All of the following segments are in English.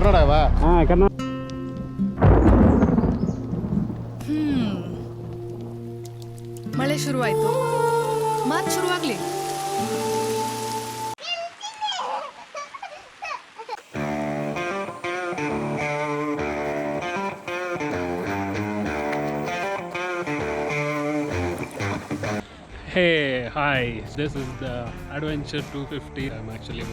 ಕನ್ನಡವಾ? ಹಾಂ ಕನ್ನಡ. ಮಳೆ ಶುರುವಾಯ್ತು, ಮಾತು ಶುರುವಾಗ್ಲಿ. Hey, hi. This is the Adventure 250. I'm actually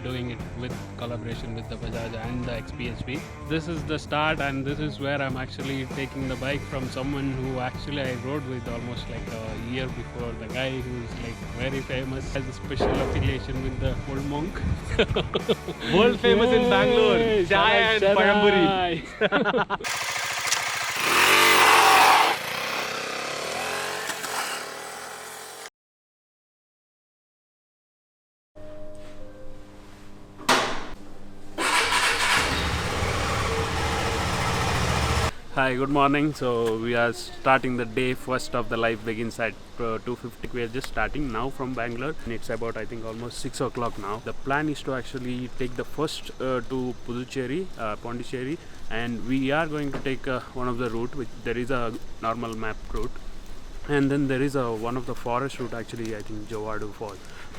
doing it with collaboration with the Bajaj and the XBhp. This is the start, and this is where I'm actually taking the bike from someone who actually I rode with almost like a year before. The guy who's like very famous, has a special affiliation with the old monk. World famous in Bangalore. Chai and Payamburi. Hi, good morning. So we are starting the day. First of the life begins at 2:50. We are just starting now from Bangalore. It's about I think almost 6 o'clock now. The plan is to actually take the first to Puducherry, Pondicherry, and we are going to take one of the route. Which there is a normal map route, and then there is one of the forest route actually. I think Jowadu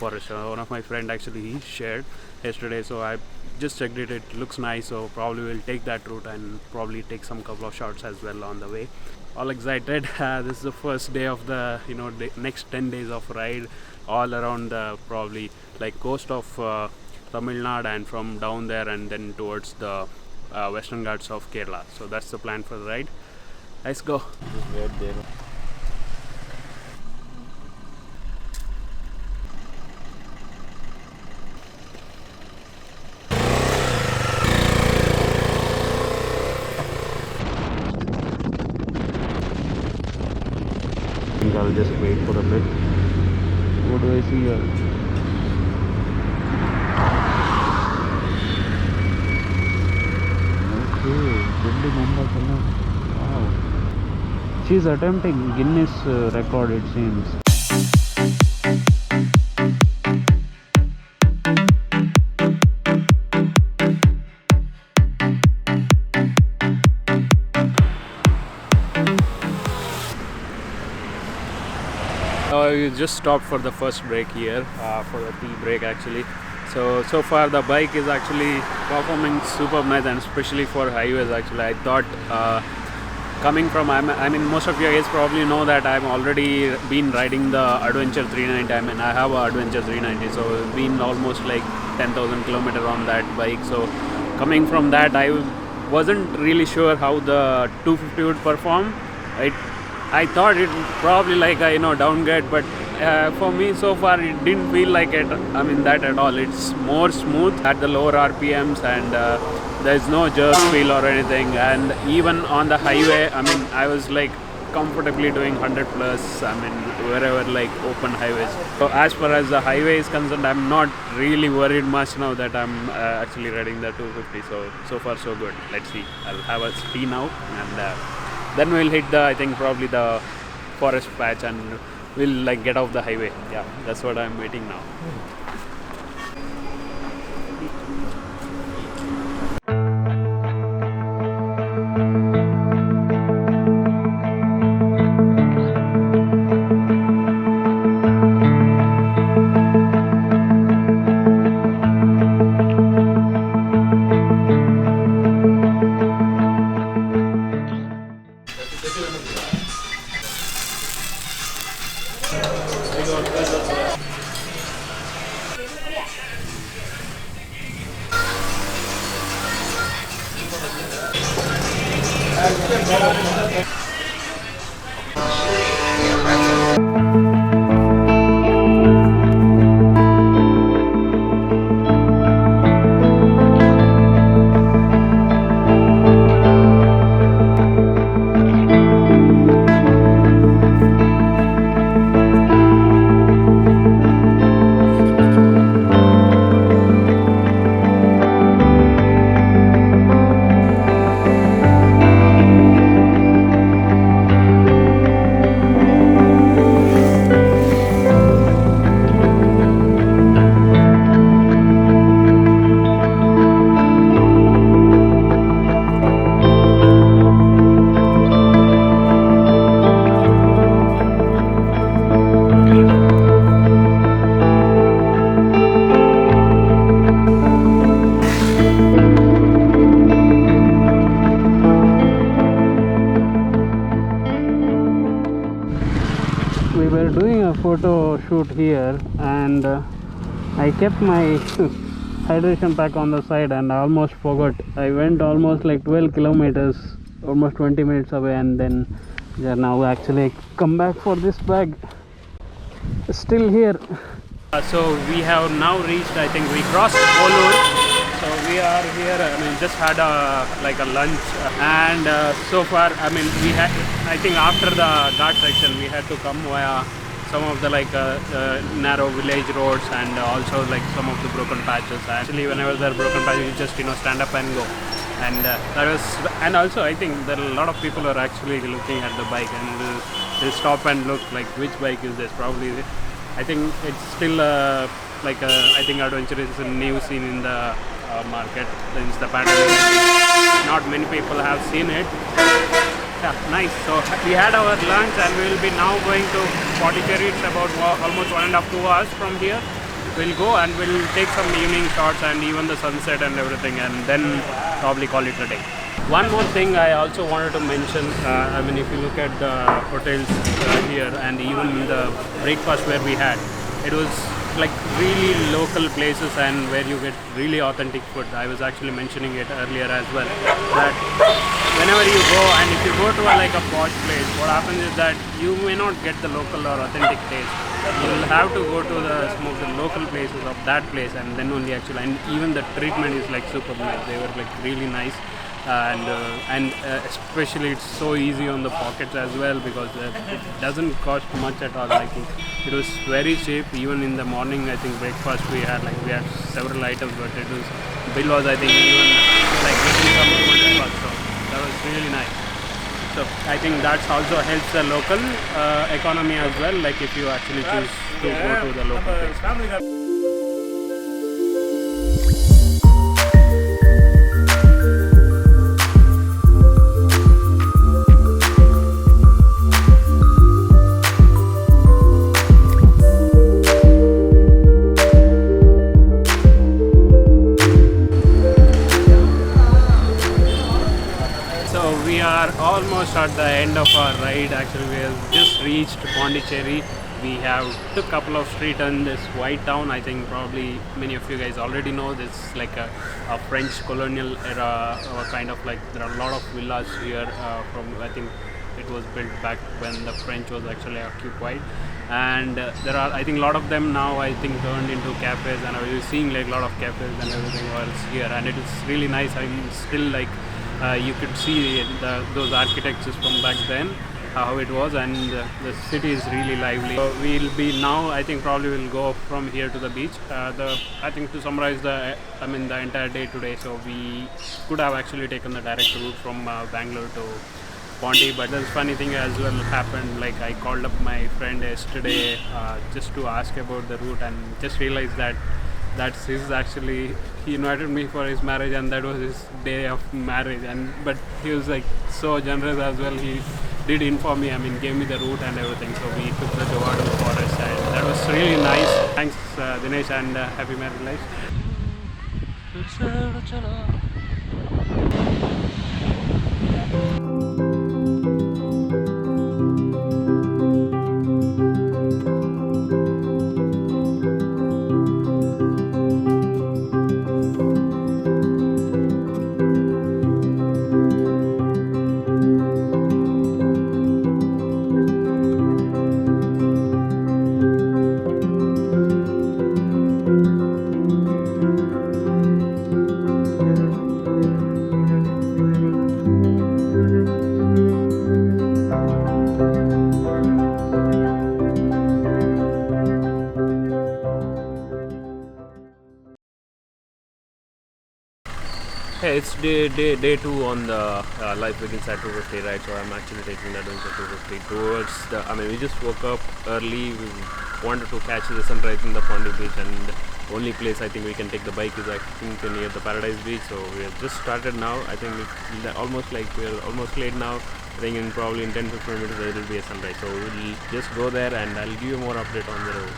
forest. One of my friend actually he shared yesterday, so I just checked it. It looks nice, so probably we'll take that route and probably take some couple of shots as well on the way. All excited. This is the first day of the next 10 days of ride all around the probably like coast of Tamil Nadu and from down there and then towards the western ghats of Kerala. So that's the plan for the ride. Let's go. I'll just wait for a bit. What do I see here? Okay, Delhi Mumbai. Wow. She's attempting Guinness record, it seems. We just stopped for the first break here, for the tea break actually. So far the bike is actually performing super nice, and especially for highways actually. I thought coming from, I mean most of you guys probably know that I'm already been riding the Adventure 390. I mean I have a Adventure 390, so it's been almost like 10,000 kilometers on that bike. So coming from that, I wasn't really sure how the 250 would perform. I thought it probably like a downgrade, but for me so far it didn't feel like it. I mean that at all. It's more smooth at the lower RPMs, and there's no jerk feel or anything. And even on the highway, I mean I was like comfortably doing 100 plus. I mean wherever like open highways. So as far as the highway is concerned, I'm not really worried much now that I'm actually riding the 250. So far so good. Let's see. I'll have a tea now, and then we'll hit the, I think probably the forest patch, and we'll like get off the highway. Yeah, that's what I'm waiting now. photo shoot here, and I kept my hydration pack on the side and I almost forgot. I went almost like 12 kilometers, almost 20 minutes away, and then now actually come back for this bag. Still here. So we have now reached, I think we crossed Bolur. So we are here, I mean, just had a lunch, and so far, I mean, we had, I think after the Ghat section, we had to come via some of the narrow village roads, and also some of the broken patches. Actually, whenever there are broken patches, you just stand up and go. And that was, and also I think that a lot of people are actually looking at the bike, and they'll stop and look which bike is this. Probably, I think it's still I think adventure is a new scene in the market since the pandemic. Not many people have seen it. Yeah, nice. So we had our lunch, and we will be now going to Pondicherry. It's about almost 1.5 to 2 hours from here. We'll go and we'll take some evening shots and even the sunset and everything, and then probably call it a day. One more thing I also wanted to mention, I mean, if you look at the hotels here and even the breakfast where we had, it was really local places and where you get really authentic food. I was actually mentioning it earlier as well, that whenever you go, and if you go to a posh place, what happens is that you may not get the local or authentic taste. You will have to go to some of the local places of that place, and then only actually, and even the treatment is super nice. They were really nice, and especially it's so easy on the pockets as well, because it doesn't cost much at all. It was very cheap. Even in the morning, I think breakfast we had several items, but it was bill was, I think, even within some $200. So that was really nice. So I think that also helps the local economy as well, if you actually choose to go to the local place. Almost at the end of our ride. Actually, we have just reached Pondicherry. We have took a couple of streets in this white town. I think probably many of you guys already know this, a French colonial era, or kind of there are a lot of villas here from, I think it was built back when the French was actually occupied, and there are, I think, a lot of them now, I think, turned into cafes, and I was seeing a lot of cafes and everything was here, and it is really nice. I'm still you could see those architectures from back then, how it was, and the city is really lively. So we'll be now, I think probably we'll go from here to the beach. I think to summarize the entire day today, so we could have actually taken the direct route from Bangalore to Pondy, but this funny thing as well happened. I called up my friend yesterday just to ask about the route, and just realized that that's his, actually he invited me for his marriage, and that was his day of marriage, but he was so generous as well. He did inform me, gave me the route and everything, so we took the Jowadu forest, and that was really nice. Thanks Dinesh, and happy married life. Hey, it's day 2 on the Life Begins at 250 ride, so I'm actually taking the Adventure 250 towards the, we just woke up early. We wanted to catch the sunrise in the Pondy beach, and the only place I think we can take the bike is, I think, near the Paradise beach. So we have just started now. I think we're almost late now. I think probably in 10-15 minutes there will be a sunrise, so we'll just go there, and I'll give you more update on the road.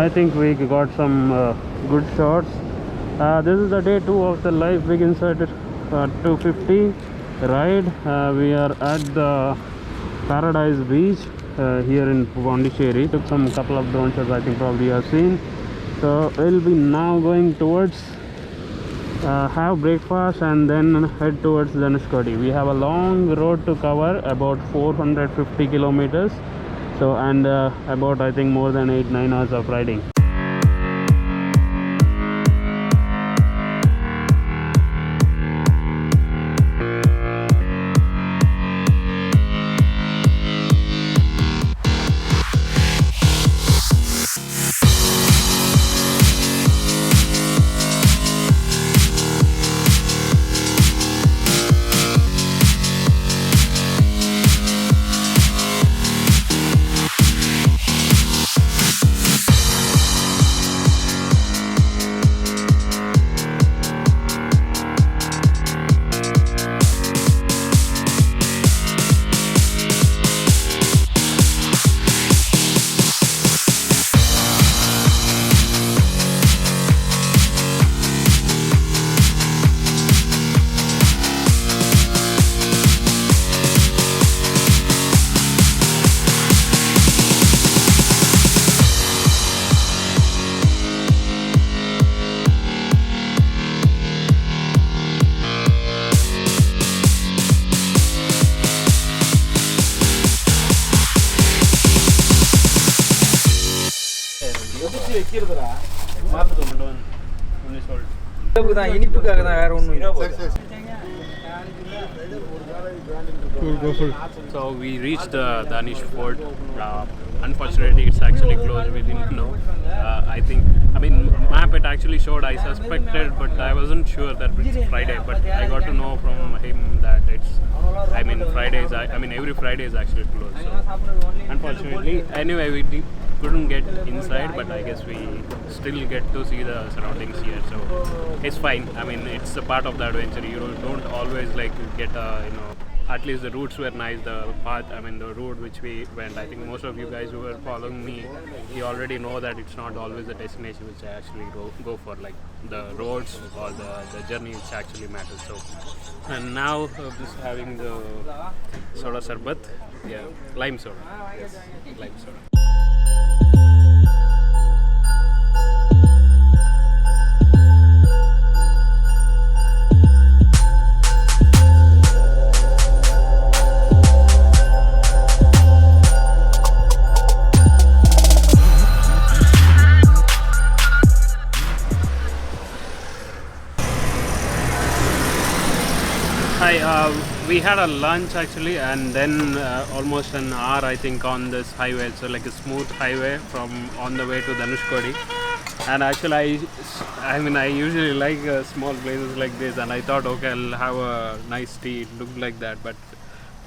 I think we got some good shots. This is the day 2 of the live begins at 2:50 ride. We are at the Paradise Beach here in Pondicherry. Took some couple of drone shots, I think probably you have seen. So we'll be now going towards have breakfast and then head towards Dhanushkodi. We have a long road to cover, about 450 kilometers. So and about I think more than 8-9 hours of riding. So we reached the Danish fort. Unfortunately, it's actually closed. We didn't know. I mean, map it actually showed. I suspected, but I wasn't sure that it's Friday. But I got to know from him that it's. I mean, Fridays. I mean, every Friday is actually closed. So unfortunately, anyway, we couldn't get inside, but I guess we still get to see the surroundings here. So it's fine. I mean, it's a part of the adventure. You don't always like get a At least the routes were nice. The path, I mean, the route which we went. I think most of you guys who were following me, you already know that it's not always the destination which I actually go for. Like the roads or the journey which actually matters. So, and now just having the soda sarbat, lime soda. Yes, lime soda. We had a lunch actually, and then almost an hour I think on this highway. So like a smooth highway from on the way to Dhanushkodi. And actually I usually like small places like this, and I thought okay, I'll have a nice tea. It looked like that, but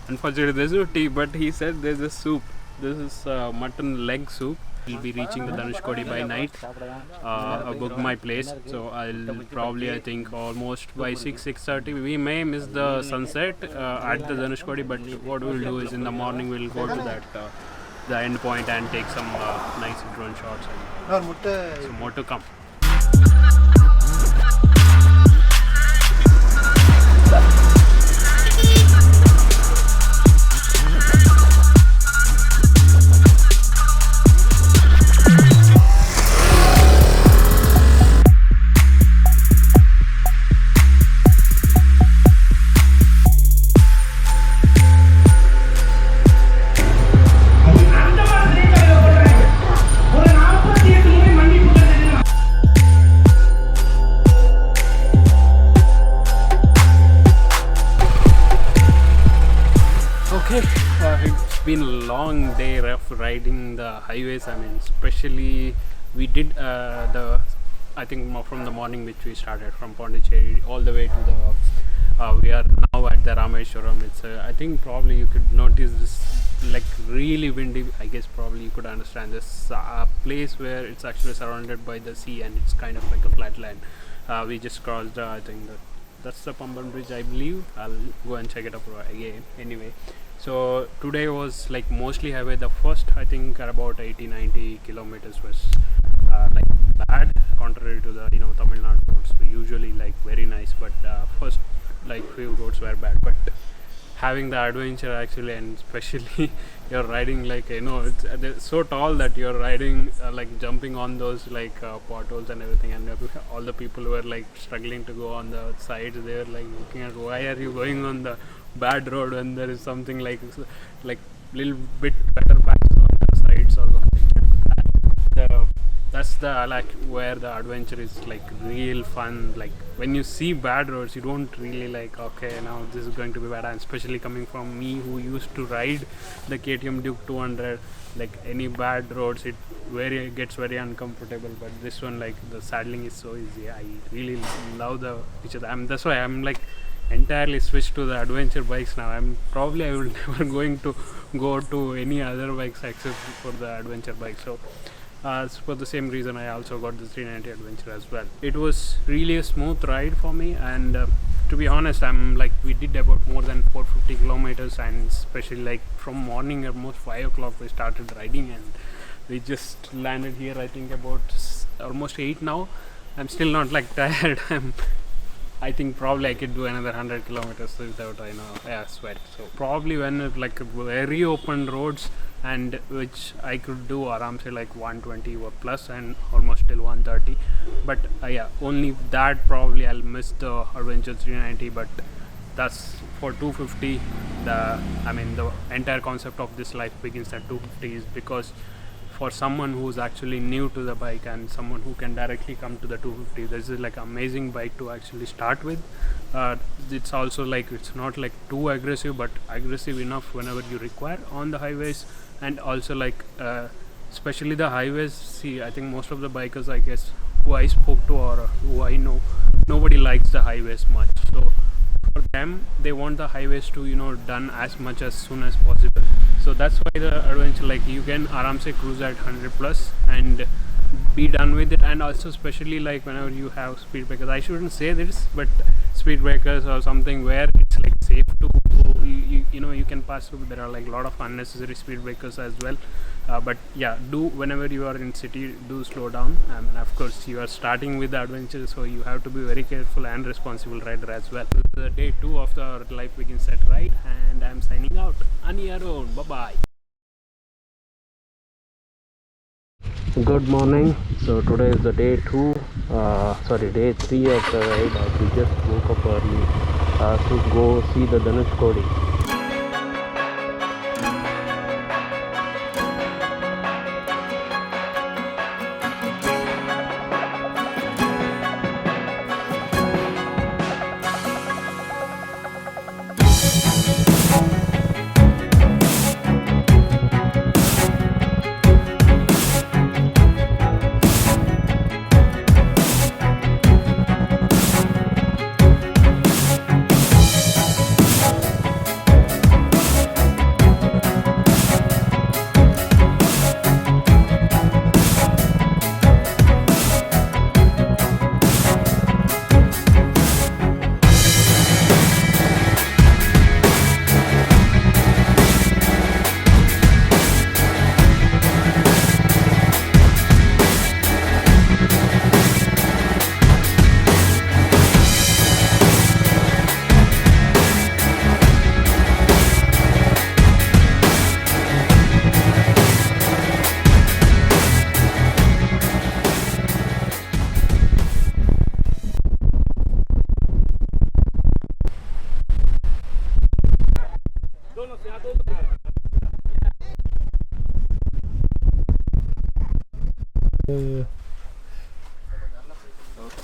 unfortunately there's no tea. But he said there's a soup. This is mutton leg soup. We'll be reaching the Dhanushkodi by night. I booked my place, so I'll probably I think almost by 6:30. We may miss the sunset at the Dhanushkodi, but what we'll do is in the morning we'll go to that the end point and take some nice drone shots. And some more to come. It's been a long day rough riding the highways. I mean, especially we did I think from the morning which we started from Pondicherry all the way to the we are now at the Rameshwaram. It's I think probably you could notice this like really windy. I guess probably you could understand this place where it's actually surrounded by the sea and it's kind of like a flat land. We just crossed I think that's the Pamban bridge, I believe. I'll go and check it up again anyway. So today was like mostly highway. The first I think about 80-90 kilometers was like bad, contrary to the Tamil Nadu roads were usually like very nice, but first like few roads were bad. But having the adventure actually, and especially you're riding like it's so tall that you're riding like jumping on those like potholes and everything, and all the people who were like struggling to go on the sides, they were like looking at, why are you going on the bad road when there is something like little bit better patches on the sides or something. That's the like where the adventure is like real fun. Like when you see bad roads, you don't really like, okay, now this is going to be bad. And especially coming from me who used to ride the KTM Duke 200, like any bad roads, it gets very uncomfortable. But this one, like the saddling is so easy. I really love the features. That's why I'm like entirely switched to the adventure bikes now. I will never going to go to any other bikes except for the adventure bike. So for the same reason, I also got the 390 Adventure as well. It was really a smooth ride for me, and to be honest, we did about more than 450 kilometers, and especially like from morning almost 5 o'clock we started riding, and we just landed here I think about almost 8 now. I'm still not like tired. I think probably I could do another 100 kilometers without sweat. So probably when like very open roads, and which I could do around say like 120 or plus and almost till 130. But only that probably I'll miss the Adventure 390. But that's for 250. The entire concept of this life begins at 250 is because for someone who's actually new to the bike and someone who can directly come to the 250, this is like amazing bike to actually start with. It's also like it's not like too aggressive, but aggressive enough whenever you require on the highways. And also like especially the highways, see, I think most of the bikers, I guess, who I spoke to or who I know, nobody likes the highways much. So for them, they want the highways to done as much as soon as possible. So that's why the adventure, like you can aram se cruise at 100 plus and be done with it. And also especially like whenever you have speed breakers, I shouldn't say this, but speed breakers or something where it's like safe to you can pass through. There are like a lot of unnecessary speed breakers as well, but do whenever you are in city, do slow down. And of course you are starting with the adventure, so you have to be very careful and responsible rider as well. This is the day 2 of the Life Begins at Ride, and I'm signing out. AnnyArun, bye bye. Good morning. So today is the day 3 of the ride. We just woke up early to go see the Dhanushkodi.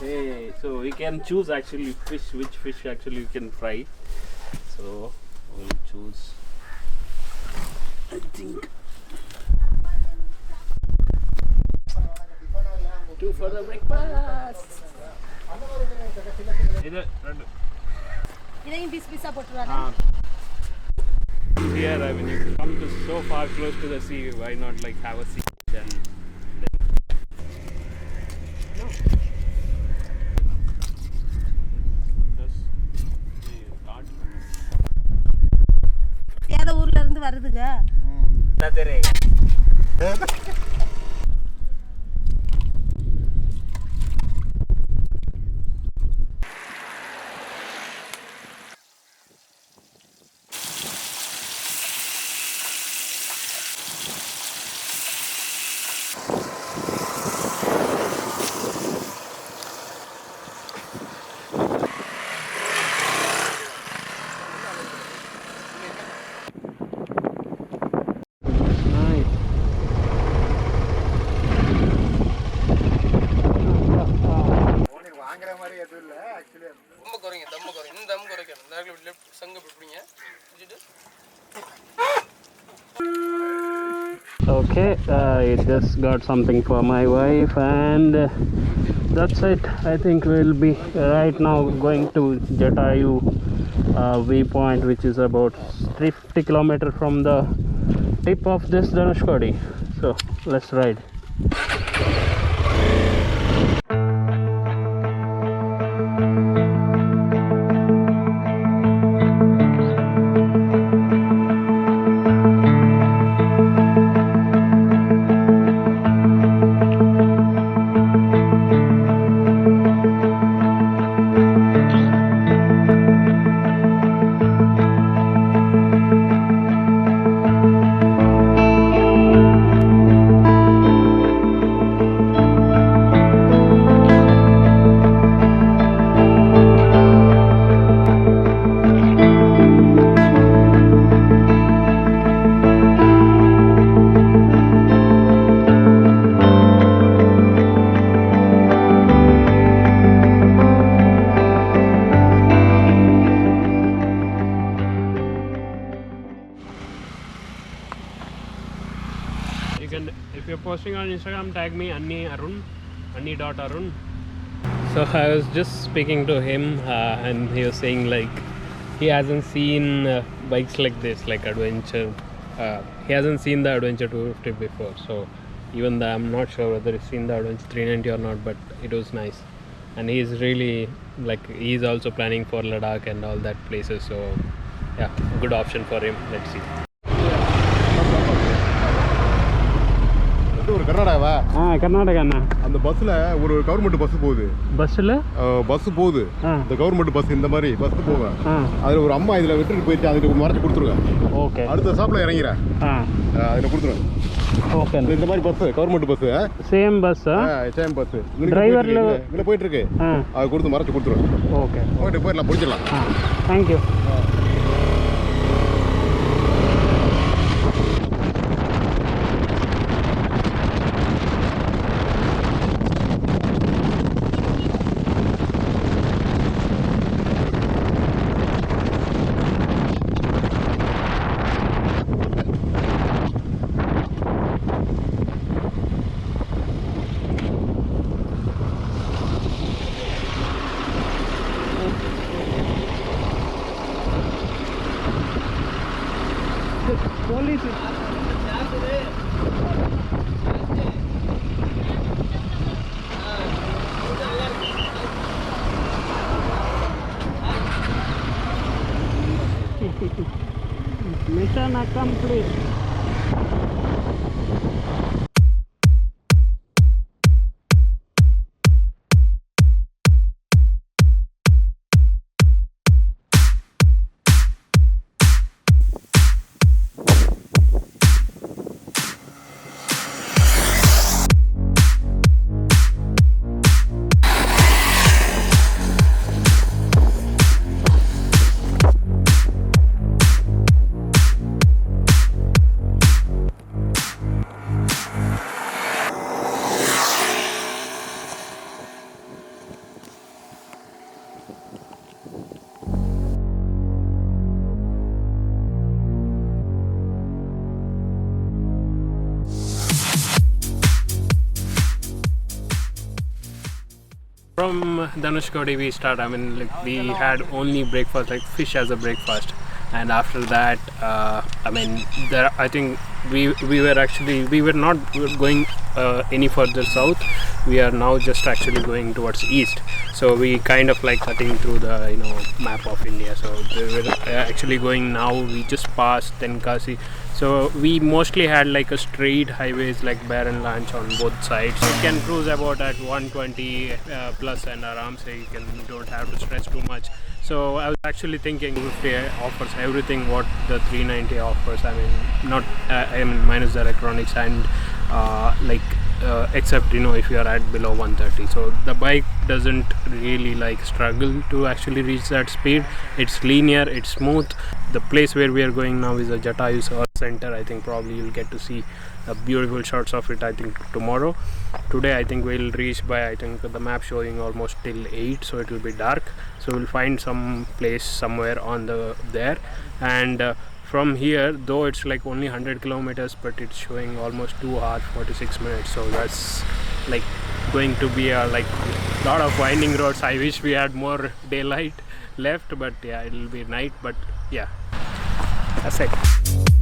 Okay, so we can choose actually which fish actually you can fry. So we'll choose, I think, 2 for the breakfast. Here, I mean, you come to so far close to the sea, why not like have a sea then? வருதுங்க Okay, I just got something for my wife, and that's it. I think we'll be right now going to Jowadu waypoint, which is about 50 kilometers from the tip of this Dhanushkodi. So let's ride. If you're posting on Instagram, tag me AnnyArun, Anny.Arun. So I was just speaking to him, and he was saying like he hasn't seen bikes like this, like adventure. He hasn't seen the Adventure 250 before, so even though I'm not sure whether he's seen the Adventure 390 or not, but it was nice. And he's really like, he's also planning for Ladakh and all that places, so yeah, good option for him. Let's see. ஒரு கர்நாடகாவா? கர்நாடகா அண்ணா. அந்த பஸ்ல ஒரு government bus போகுது. Bus போகுது. இந்த government bus இந்த மாதிரி bus போகும். அதுல ஒரு அம்மா இதுல விட்டுட்டு போயிட்டு அதுக்கு மறைச்சு கொடுத்துருங்க. ஓகே. அடுத்த ஸ்டாப்ல இறங்கிற. அதுல கொடுத்துருங்க. ஓகே. இந்த மாதிரி bus government bus. Same bus. Same bus. டிரைவர்ல இதுல போயிட்டு இருக்கு. அது கொடுத்து மறைச்சு கொடுத்துருங்க. ஓகே. போயிடலாம் புடிச்சிடலாம். Thank you. Police. Mission accomplished. From Dhanushkodi we start. I mean, like we had only breakfast, like fish as a breakfast, and after that, I mean, there I think we were not going any further south. We are now just actually going towards east. So we kind of like cutting through the map of India. So we were actually going now. We just passed Tenkasi. So we mostly had like a straight highways, like barren lands on both sides. You can cruise about at 120 plus and aram say you don't have to stretch too much. So I was actually thinking if it offers everything what the 390 offers. I mean, not I mean minus the electronics and except if you are at below 130. So the bike doesn't really like struggle to actually reach that speed. It's linear, it's smooth. The place where we are going now is a Jowadu center. I think probably you'll get to see beautiful shots of it I think tomorrow. Today I think we'll reach by, I think the map showing almost till 8, so it will be dark. So we'll find some place somewhere on there, and from here, though it's like only 100 kilometers, but it's showing almost 2 hours 46 minutes. So that's like going to be a like lot of winding roads. I wish we had more daylight left, but yeah, it'll be night. But yeah, that's it.